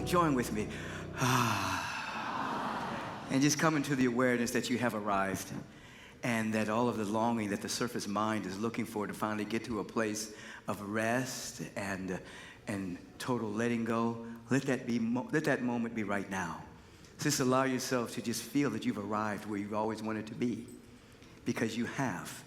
Join with me. And just come into the awareness that you have arrived, and that all of the longing that the surface mind is looking for to finally get to a place of rest and total letting go, let that moment be right now. Just allow yourself to just feel that you've arrived where you've always wanted to be, because you have.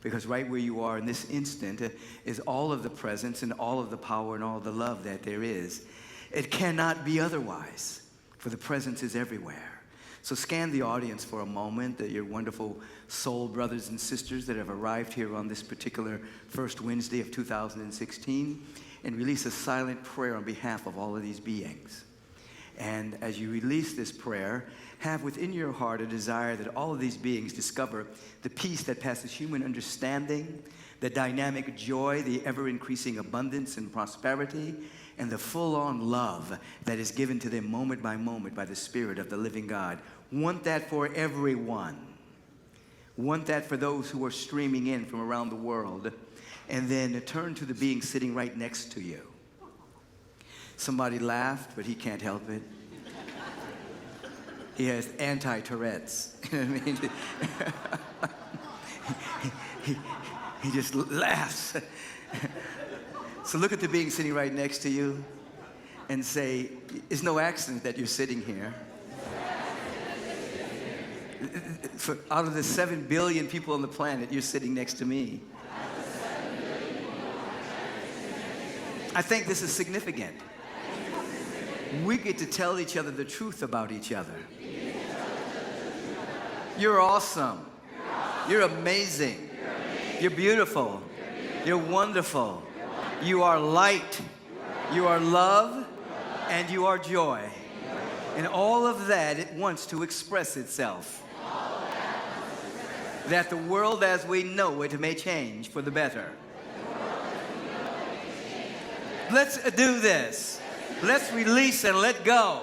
Because right where you are in this instant is all of the presence and all of the power and all the love that there is. It cannot be otherwise, for the presence is everywhere. So scan the audience for a moment, your wonderful soul brothers and sisters that have arrived here on this particular first Wednesday of 2016, and release a silent prayer on behalf of all of these beings. And as you release this prayer, have within your heart a desire that all of these beings discover the peace that passes human understanding, the dynamic joy, the ever-increasing abundance and prosperity, and the full-on love that is given to them moment by moment by the Spirit of the living God. Want that for everyone. Want that for those who are streaming in from around the world. And then turn to the being sitting right next to you. Somebody laughed, but he can't help it. He has anti-Tourette's. You know what I mean? he just laughs. So look at the being sitting right next to you and say, it's no accident that you're sitting here. Out of the 7 billion people on the planet, you're sitting next to me. I think this is significant. We get to tell each other the truth about each other. You're awesome. You're amazing. You're beautiful. You're wonderful. You are light. You are love. And you are joy. And all of that, it wants to express itself. That the world as we know it may change for the better. Let's do this. Let's release and let go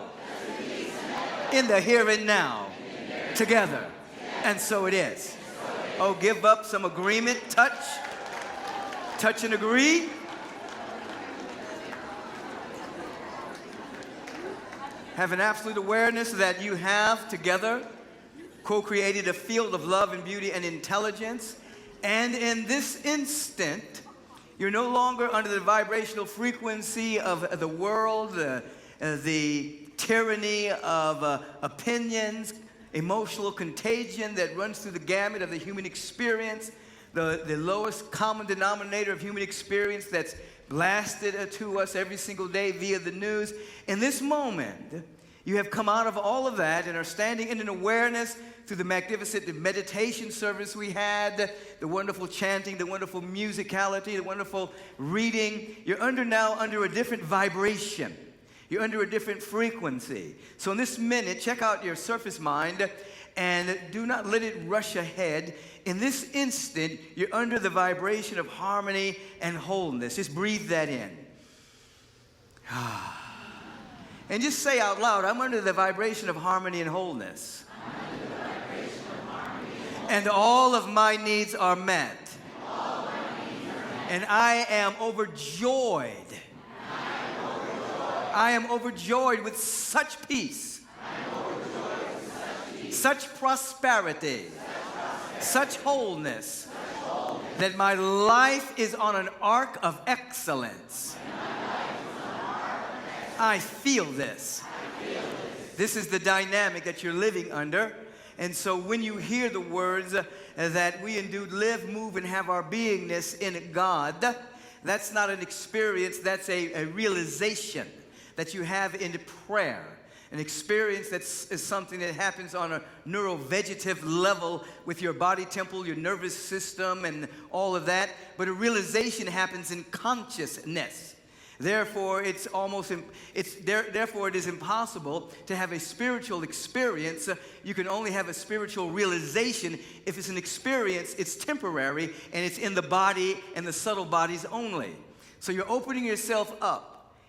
in the here and now together. And so it is. Oh, give up some agreement. Touch and agree. Have an absolute awareness that you have together co-created a field of love and beauty and intelligence. And in this instant, you're no longer under the vibrational frequency of the world, the tyranny of opinions, emotional contagion that runs through the gamut of the human experience, the lowest common denominator of human experience that's blasted to us every single day via the news. In this moment, you have come out of all of that and are standing in an awareness through the magnificent meditation service we had, the wonderful chanting, the wonderful musicality, the wonderful reading. You're now under a different vibration. You're under a different frequency. So in this minute, check out your surface mind and do not let it rush ahead. In this instant, you're under the vibration of harmony and wholeness. Just breathe that in. And just say out loud, I'm under the vibration of harmony and wholeness. And all of my needs are met. And I am overjoyed. I am overjoyed with such peace. Such prosperity. Such wholeness. That my life is on an arc of excellence. I feel this. This is the dynamic that you're living under. And so when you hear the words that we indeed live, move, and have our beingness in God, that's not an experience, that's a realization that you have in prayer. An experience is something that happens on a neurovegetative level with your body temple, your nervous system, and all of that. But a realization happens in consciousness. Therefore, it is impossible to have a spiritual experience. You can only have a spiritual realization. If it's an experience, it's temporary, and it's in the body and the subtle bodies only. So you're opening yourself up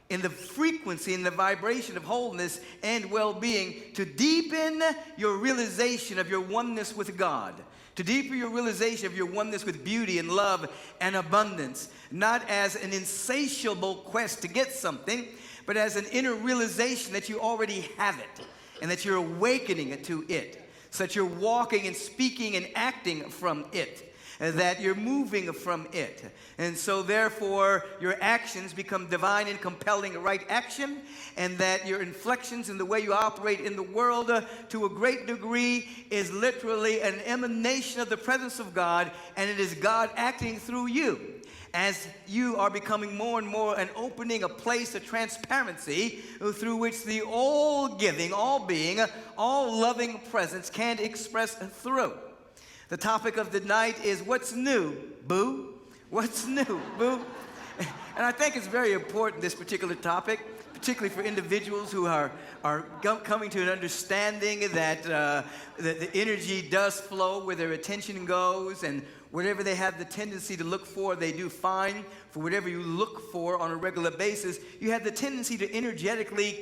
in the frequency and the vibration of wholeness and well-being to deepen your realization of your oneness with God. To deepen your realization of your oneness with beauty and love and abundance, not as an insatiable quest to get something, but as an inner realization that you already have it and that you're awakening to it, so that you're walking and speaking and acting from it, and that you're moving from it. And so therefore your actions become divine and compelling right action, and that your inflections in the way you operate in the world to a great degree is literally an emanation of the presence of God, and it is God acting through you as you are becoming more and more and opening a place of transparency through which the all giving, all being, all loving presence can express through. The topic of the night is what's new, boo? What's new, boo? And I think it's very important, this particular topic, particularly for individuals who are coming to an understanding that the energy does flow where their attention goes, and whatever they have the tendency to look for, they do find. For whatever you look for on a regular basis, you have the tendency to energetically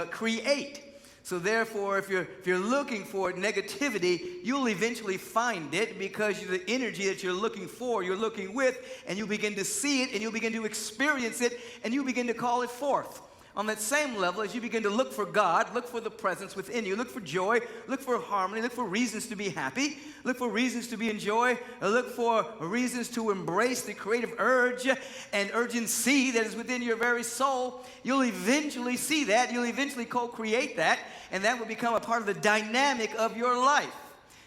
create. So therefore, if you're looking for negativity, you'll eventually find it, because the energy that you're looking for, you're looking with, and you begin to see it, and you begin to experience it, and you begin to call it forth. On that same level, as you begin to look for God, look for the presence within you, look for joy, look for harmony, look for reasons to be happy, look for reasons to be in joy, look for reasons to embrace the creative urge and urgency that is within your very soul, you'll eventually see that, you'll eventually co-create that, and that will become a part of the dynamic of your life.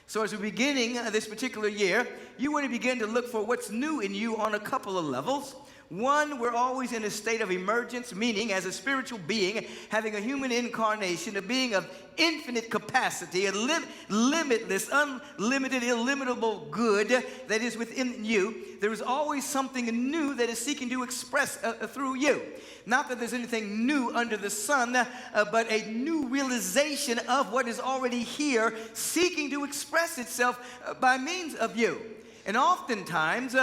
So as we're beginning this particular year, you want to begin to look for what's new in you on a couple of levels. One, we're always in a state of emergence, meaning as a spiritual being, having a human incarnation, a being of infinite capacity, a limitless, unlimited, illimitable good that is within you. There is always something new that is seeking to express through you. Not that there's anything new under the sun, but a new realization of what is already here, seeking to express itself by means of you. And oftentimes,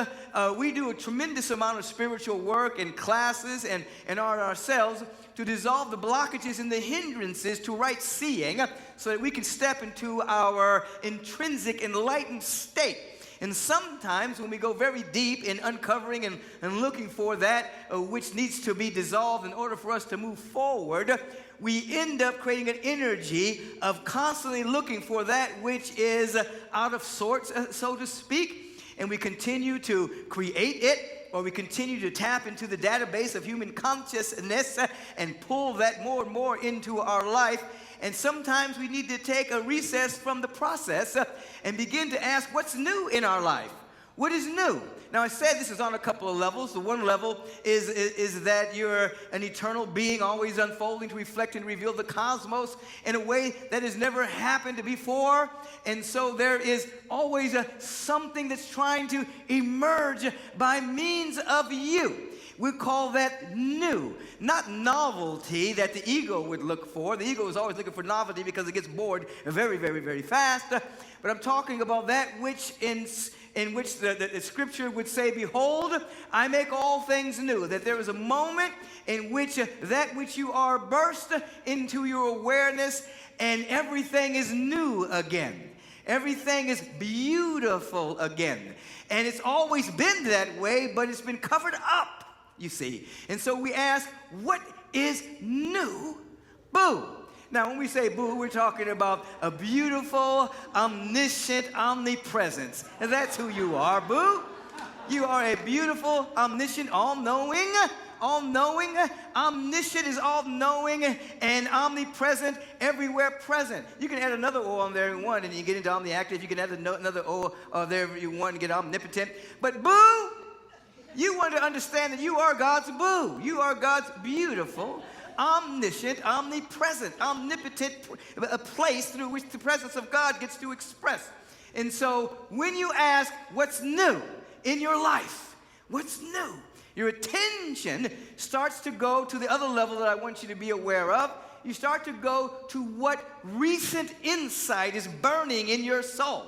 we do a tremendous amount of spiritual work in classes and on ourselves to dissolve the blockages and the hindrances to right seeing, so that we can step into our intrinsic enlightened state. And sometimes when we go very deep in uncovering and looking for that which needs to be dissolved in order for us to move forward, we end up creating an energy of constantly looking for that which is out of sorts, so to speak. And we continue to create it, or we continue to tap into the database of human consciousness and pull that more and more into our life. And sometimes we need to take a recess from the process and begin to ask what's new in our life. What is new? Now, I said this is on a couple of levels. The one level is that you're an eternal being, always unfolding to reflect and reveal the cosmos in a way that has never happened before. And so there is always something that's trying to emerge by means of you. We call that new, not novelty that the ego would look for. The ego is always looking for novelty because it gets bored very, very, very fast. But I'm talking about that which in which the scripture would say, behold, I make all things new. That there is a moment in which that which you are burst into your awareness, and everything is new again. Everything is beautiful again. And it's always been that way, but it's been covered up, you see. And so we ask, what is new? Boo. Now, when we say boo, we're talking about a beautiful, omniscient, omnipresence. And that's who you are, boo. You are a beautiful, omniscient, all-knowing, omniscient is all-knowing, and omnipresent, everywhere present. You can add another O on there if you want, and you get into omniactive. You can add another O there if you want and get omnipotent. But boo, you want to understand that you are God's boo. You are God's beautiful, omniscient, omnipresent, omnipotent, a place through which the presence of God gets to express. And so when you ask what's new in your life, what's new, your attention starts to go to the other level that I want you to be aware of. You start to go to what recent insight is burning in your soul.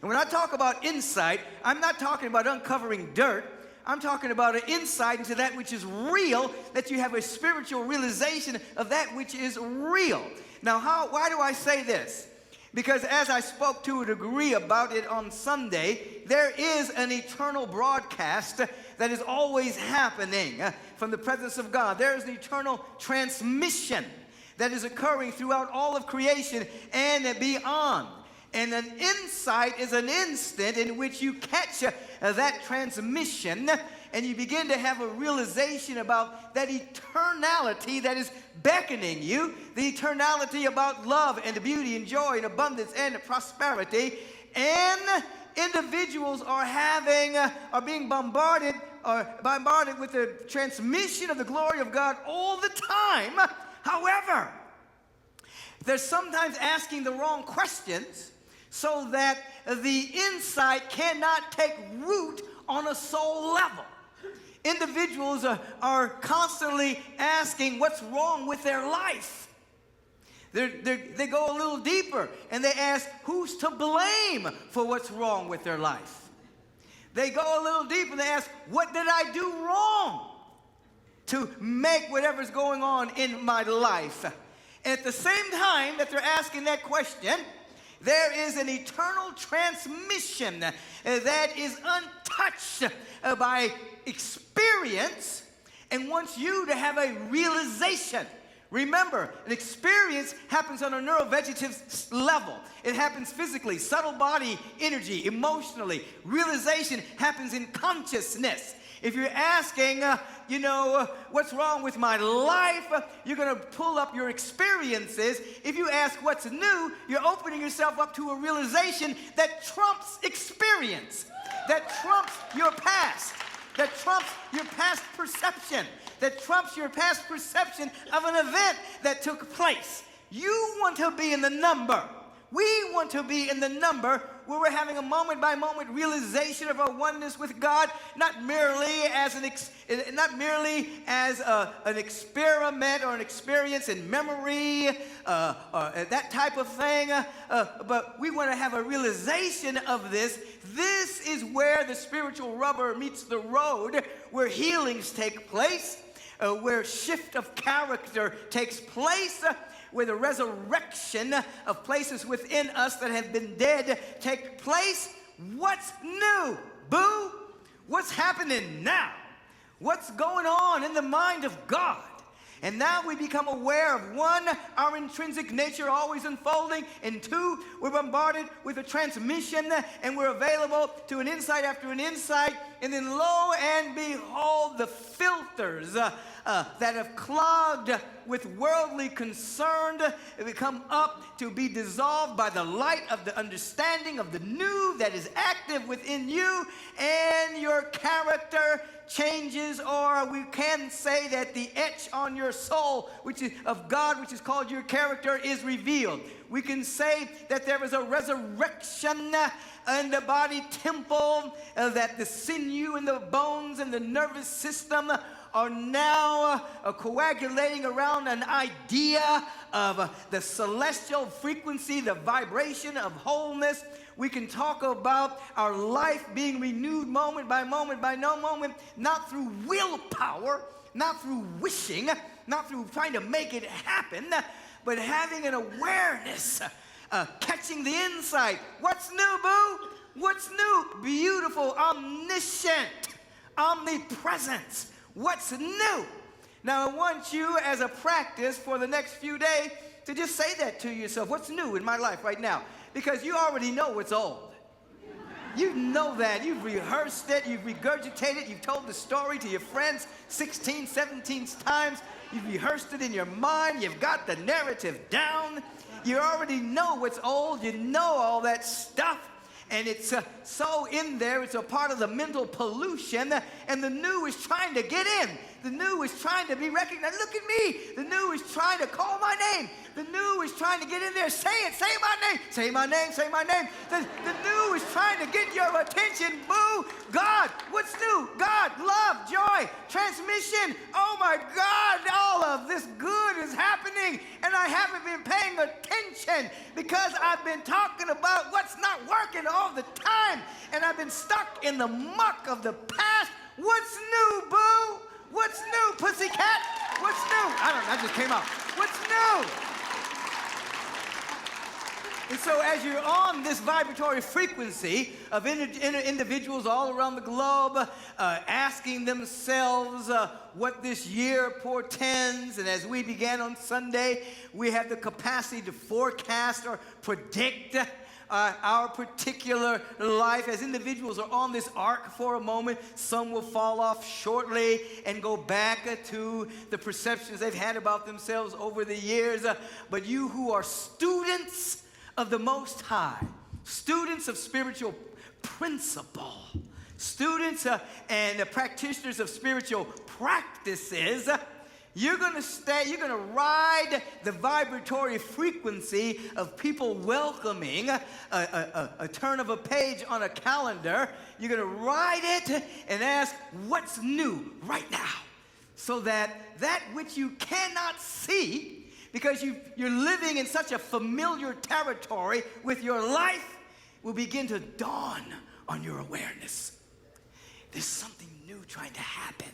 And when I talk about insight, I'm not talking about uncovering dirt. I'm talking about an insight into that which is real, that you have a spiritual realization of that which is real. Now, why do I say this? Because as I spoke to a degree about it on Sunday, there is an eternal broadcast that is always happening from the presence of God. There is an eternal transmission that is occurring throughout all of creation and beyond. And an insight is an instant in which you catch that transmission and you begin to have a realization about that eternality that is beckoning you, the eternality about love and beauty and joy and abundance and prosperity. And individuals are being bombarded with the transmission of the glory of God all the time. However, they're sometimes asking the wrong questions so that the insight cannot take root on a soul level. Individuals are constantly asking what's wrong with their life. They go a little deeper and they ask who's to blame for what's wrong with their life. They go a little deeper and they ask, what did I do wrong to make whatever's going on in my life? And at the same time that they're asking that question, there is an eternal transmission that is untouched by experience and wants you to have a realization. Remember, an experience happens on a neurovegetative level. It happens physically, subtle body energy, emotionally. Realization happens in consciousness. If you're asking, what's wrong with my life, you're going to pull up your experiences. If you ask what's new, you're opening yourself up to a realization that trumps experience, that trumps your past, that trumps your past perception, that trumps your past perception of an event that took place. You want to be in the number. We want to be in the number where we're having a moment-by-moment realization of our oneness with God, not merely as an experiment or an experience in memory, or that type of thing, but we want to have a realization of this. This is where the spiritual rubber meets the road, where healings take place, where shift of character takes place, where the resurrection of places within us that have been dead take place. What's new, boo? What's happening now? What's going on in the mind of God? And now we become aware of one, our intrinsic nature always unfolding, and two, we're bombarded with a transmission and we're available to an insight after an insight, and then lo and behold, the filters that have clogged with worldly concern come up to be dissolved by the light of the understanding of the new that is active within you, and your character changes, or we can say that the etch on your soul, which is of God, which is called your character, is revealed. We can say that there is a resurrection in the body temple, that the sinew and the bones and the nervous system are now coagulating around an idea of the celestial frequency, the vibration of wholeness. We can talk about our life being renewed moment by moment by no moment, not through willpower, not through wishing, not through trying to make it happen, but having an awareness, catching the insight. What's new, boo? What's new? Beautiful, omniscient, omnipresent. What's new? Now, I want you as a practice for the next few days to just say that to yourself. What's new in my life right now? Because you already know what's old. You know that. You've rehearsed it. You've regurgitated it. You've told the story to your friends 16, 17 times. You've rehearsed it in your mind. You've got the narrative down. You already know what's old. You know all that stuff. And it's so in there, it's a part of the mental pollution, and the new is trying to get in. The new is trying to be recognized. Look at me. The new is trying to call my name. The new is trying to get in there. Say it. Say my name. Say my name. Say my name. The new is trying to get your attention. Boo. God. What's new? God. Love. Joy. Transmission. Oh my God. All of this good is happening, and I haven't been paying attention because I've been talking about what's not working all the time, and I've been stuck in the muck of the past. What's new, boo? What's new, pussycat? What's new? I don't know, that just came out. What's new? And so as you're on this vibratory frequency of individuals all around the globe asking themselves what this year portends, and as we began on Sunday, we have the capacity to forecast or predict our particular life. As individuals are on this arc for a moment, some will fall off shortly and go back to the perceptions they've had about themselves over the years. But you who are students of the Most High, students of spiritual principle, students and practitioners of spiritual practices, you're going to ride the vibratory frequency of people welcoming a turn of a page on a calendar. You're going to ride it and ask, what's new right now? So that which you cannot see, because you're living in such a familiar territory with your life, will begin to dawn on your awareness. There's something new trying to happen.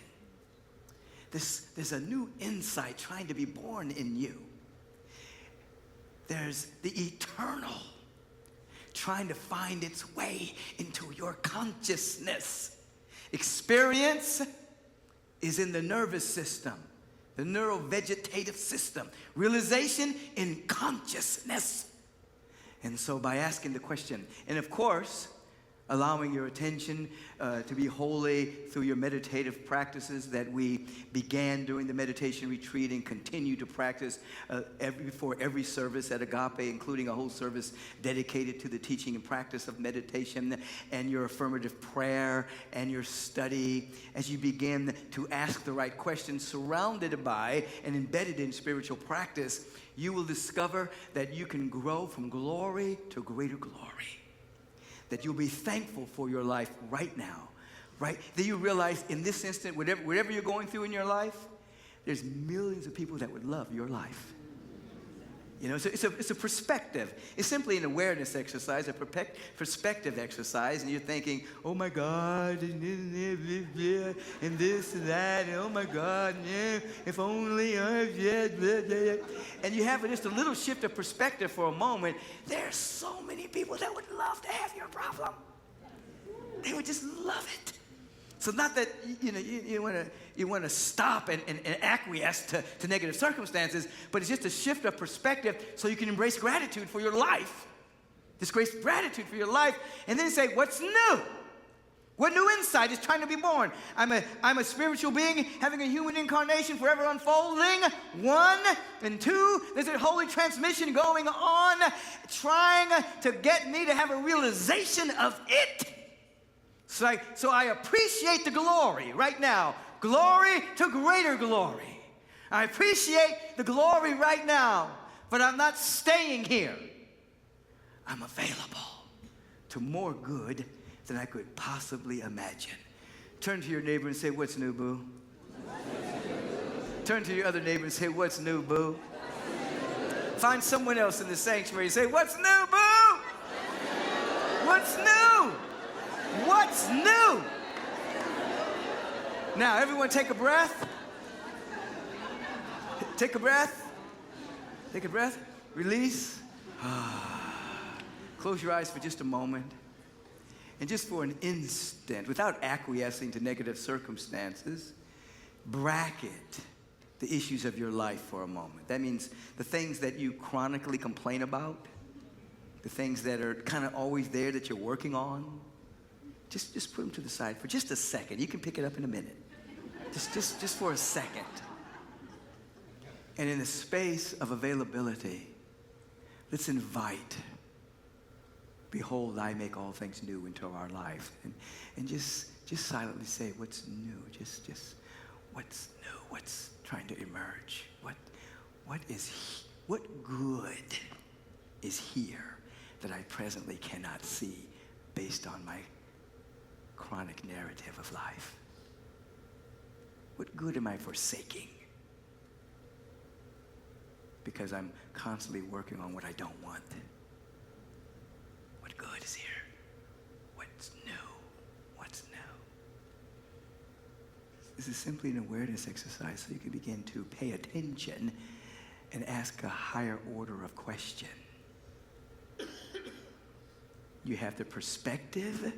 There's a new insight trying to be born in you. There's the eternal trying to find its way into your consciousness. Experience is in the nervous system, the neurovegetative system. Realization in consciousness. And so by asking the question, and of course, allowing your attention to be holy through your meditative practices that we began during the meditation retreat and continue to practice before every service at Agape, including a whole service dedicated to the teaching and practice of meditation, and your affirmative prayer and your study. As you begin to ask the right questions surrounded by and embedded in spiritual practice, you will discover that you can grow from glory to greater glory. That you'll be thankful for your life right now, right? That you realize in this instant, whatever you're going through in your life, there's millions of people that would love your life. You know, it's a perspective. It's simply an awareness exercise, a perspective exercise, and you're thinking, oh my God, and this and that, and oh my God, yeah, if only I, yeah. And you have just a little shift of perspective for a moment. There's so many people that would love to have your problem. They would just love it. So not that you want to stop and acquiesce to negative circumstances, but it's just a shift of perspective so you can embrace gratitude for your life. This great gratitude for your life, and then say, what's new? What new insight is trying to be born? I'm a spiritual being having a human incarnation forever unfolding. 1 and 2, there's a holy transmission going on, trying to get me to have a realization of it. So I appreciate the glory right now. Glory to greater glory. I appreciate the glory right now, but I'm not staying here. I'm available to more good than I could possibly imagine. Turn to your neighbor and say, what's new, boo? Turn to your other neighbor and say, what's new, boo? Find someone else in the sanctuary and say, what's new, boo? What's new? What's new? Now, everyone take a breath. Take a breath. Take a breath. Release. Close your eyes for just a moment. And just for an instant, without acquiescing to negative circumstances, bracket the issues of your life for a moment. That means the things that you chronically complain about, the things that are kind of always there that you're working on. Just put them to the side for just a second. You can pick it up in a minute. Just for a second. And in the space of availability, let's invite, behold, I make all things new into our life. And just silently say, what's new? Just what's new? What's trying to emerge? What good is here that I presently cannot see based on my chronic narrative of life? What good am I forsaking? Because I'm constantly working on what I don't want. What good is here? What's new? What's new? This is simply an awareness exercise so you can begin to pay attention and ask a higher order of question. You have the perspective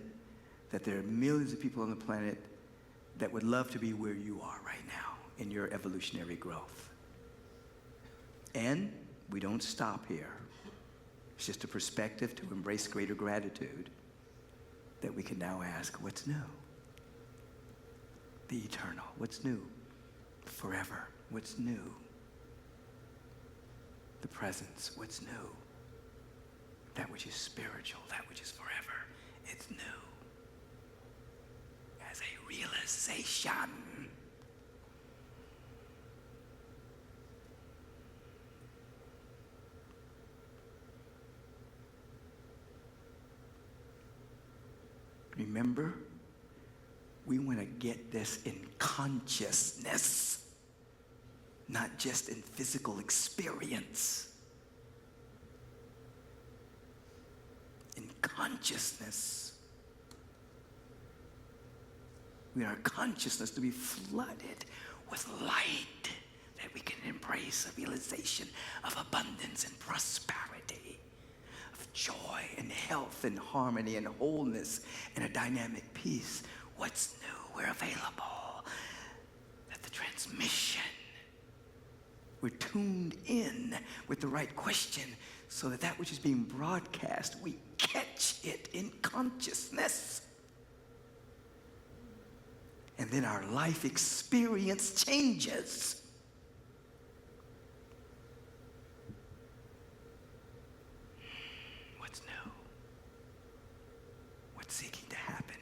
that there are millions of people on the planet that would love to be where you are right now in your evolutionary growth. And we don't stop here. It's just a perspective to embrace greater gratitude that we can now ask, what's new? The eternal, what's new? Forever, what's new? The presence, what's new? That which is spiritual, that which is forever, it's new. As a realization. Remember, we want to get this in consciousness, not just in physical experience. In consciousness. We want our consciousness to be flooded with light that we can embrace a realization of abundance and prosperity, of joy and health and harmony and wholeness and a dynamic peace. What's new? We're available. That the transmission, we're tuned in with the right question so that that which is being broadcast, we catch it in consciousness. And then our life experience changes. What's new? What's seeking to happen?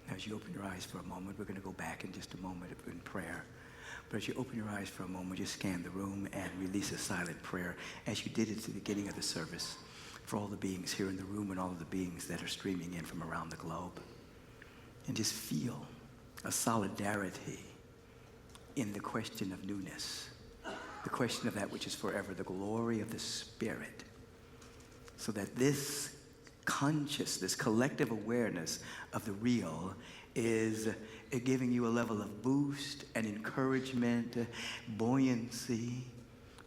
Now, as you open your eyes for a moment, we're going to go back in just a moment in prayer. But as you open your eyes for a moment, just scan the room and release a silent prayer as you did at the beginning of the service for all the beings here in the room and all of the beings that are streaming in from around the globe. And just feel a solidarity in the question of newness, the question of that which is forever, the glory of the Spirit, so that this conscious, this collective awareness of the real is giving you a level of boost and encouragement, buoyancy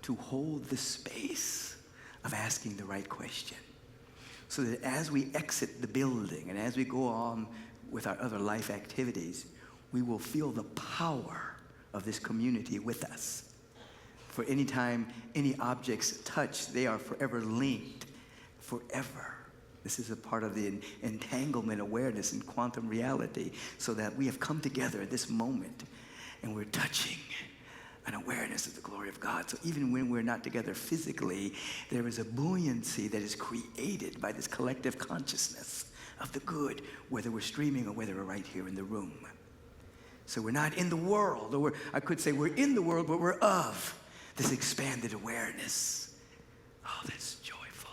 to hold the space of asking the right question. So that as we exit the building and as we go on with our other life activities, we will feel the power of this community with us. For any time any objects touch, they are forever linked, forever. This is a part of the entanglement awareness in quantum reality, so that we have come together at this moment and we're touching an awareness of the glory of God. So even when we're not together physically, there is a buoyancy that is created by this collective consciousness of the good, whether we're streaming or whether we're right here in the room. So we're not in the world, or I could say we're in the world, but we're of this expanded awareness. Oh, that's joyful.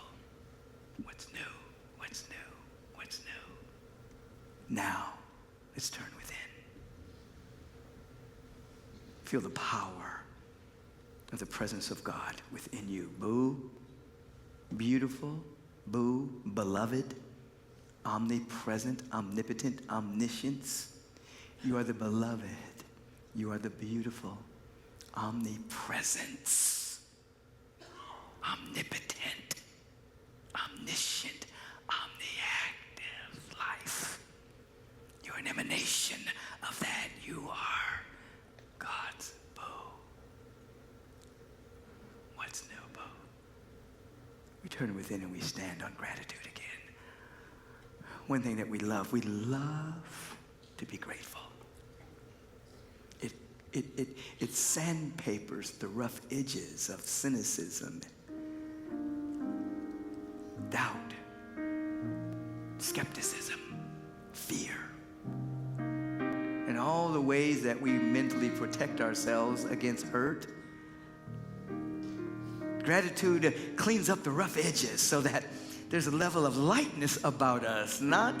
What's new? What's new? What's new? Now, let's turn within. Feel the power of the presence of God within you. Boo, beautiful, boo, beloved, omnipresent, omnipotent, omniscience. You are the beloved. You are the beautiful, omnipresence, omnipotent, omniscient, omniactive life. You're an emanation of that. You are God's boo. What's new, boo? We turn within and we stand on gratitude again. One thing that we love to be grateful. It sandpapers the rough edges of cynicism, doubt, skepticism, fear, and all the ways that we mentally protect ourselves against hurt. Gratitude cleans up the rough edges so that there's a level of lightness about us, not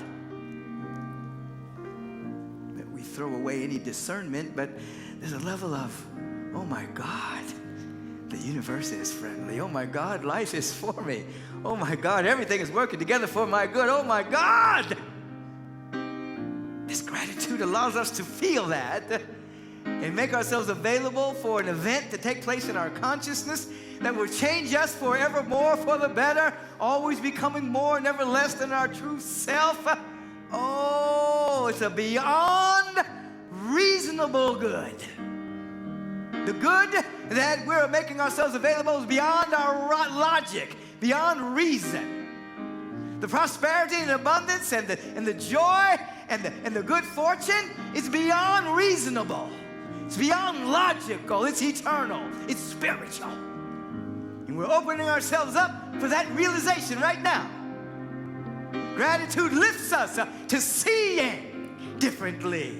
that we throw away any discernment, but there's a level of, oh my God, the universe is friendly. Oh my God, life is for me. Oh my God, everything is working together for my good. Oh my God. This gratitude gratitude allows us to feel that and make ourselves available for an event to take place in our consciousness that will change us forevermore for the better, always becoming more, never less than our true self. Oh, it's a beyond reasonable good. The good that we're making ourselves available is beyond our logic, beyond reason. The prosperity and abundance and the joy and the good fortune is beyond reasonable. It's beyond logical. It's eternal. It's spiritual. And we're opening ourselves up for that realization right now. Gratitude lifts us to seeing differently.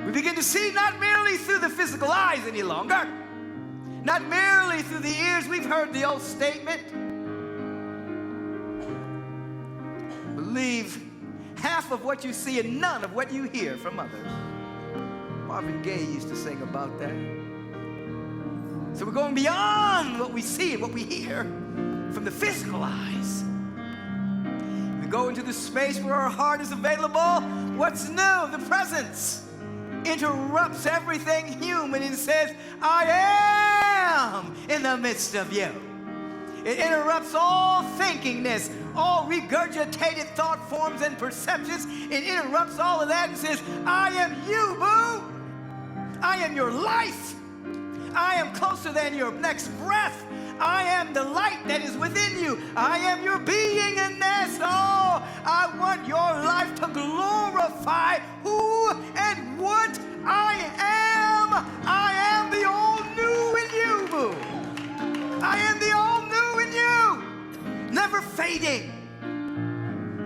We begin to see not merely through the physical eyes any longer, not merely through the ears. We've heard the old statement, believe half of what you see and none of what you hear from others. Marvin Gaye used to sing about that. So we're going beyond what we see and what we hear from the physical eyes. We go into the space where our heart is available. What's new? The presence interrupts everything human and says, I am in the midst of you. It interrupts all thinkingness, all regurgitated thought forms and perceptions. It interrupts all of that and says, I am you, boo. I am your life. I am closer than your next breath. I am the light that is within you. I am your beingness. Oh, I want your life to glorify who and what I am. I am the all new in you, boo. I am the all new in you. Never fading.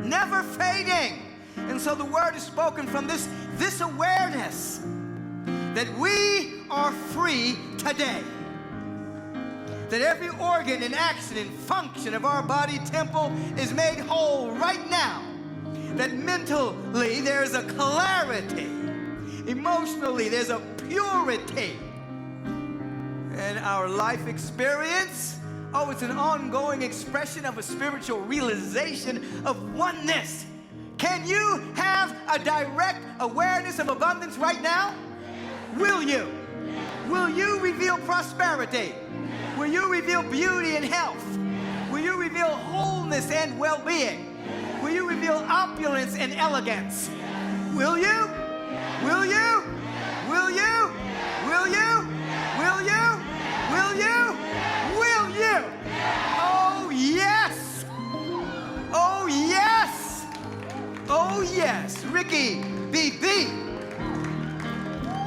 Never fading. And so the word is spoken from this awareness that we are free today. That every organ and action and function of our body temple is made whole right now. That mentally there's a clarity. Emotionally there's a purity. And our life experience, oh, it's an ongoing expression of a spiritual realization of oneness. Can you have a direct awareness of abundance right now? Will you? Will you reveal prosperity? Will you reveal beauty and health? Will you reveal wholeness and well-being? Will you reveal opulence and elegance? Will you? Will you? Will you? Will you? Will you? Will you? Will you? Oh, yes. Oh, yes. Oh, yes. Ricky B.B.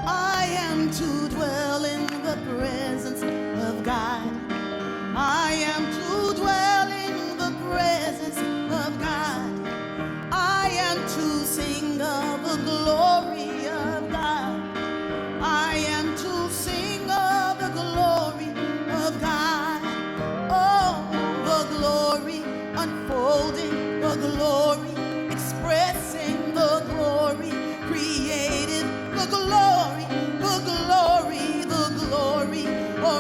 I am to dwell in the presence of God. I am to dwell in the presence of God. I am to sing of the glory of God. I am to sing of the glory of God. Oh, the glory unfolding, the glory expressing, the glory created, the glory, the glory, the glory. Oh,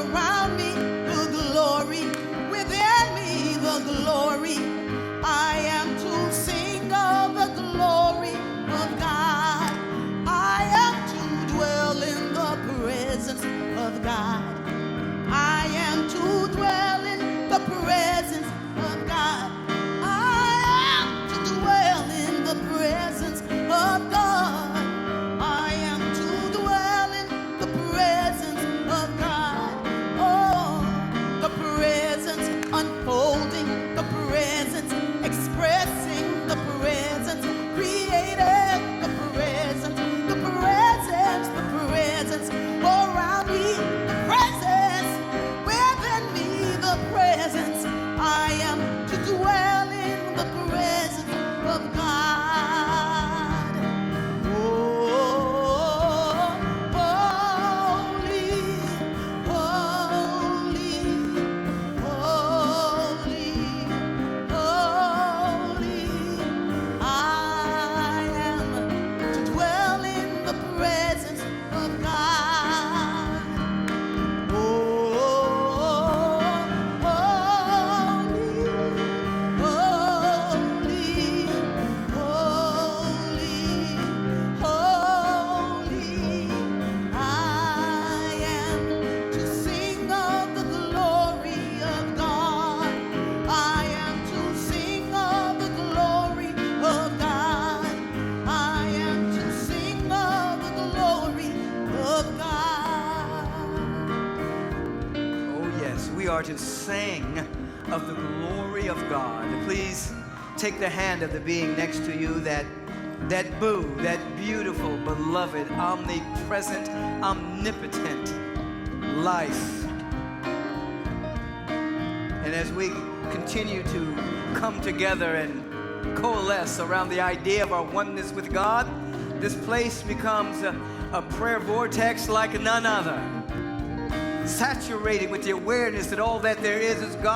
start to sing of the glory of God. Please take the hand of the being next to you, that boo, that beautiful, beloved, omnipresent, omnipotent life. And as we continue to come together and coalesce around the idea of our oneness with God, this place becomes a prayer vortex like none other, saturated with the awareness that all that there is God.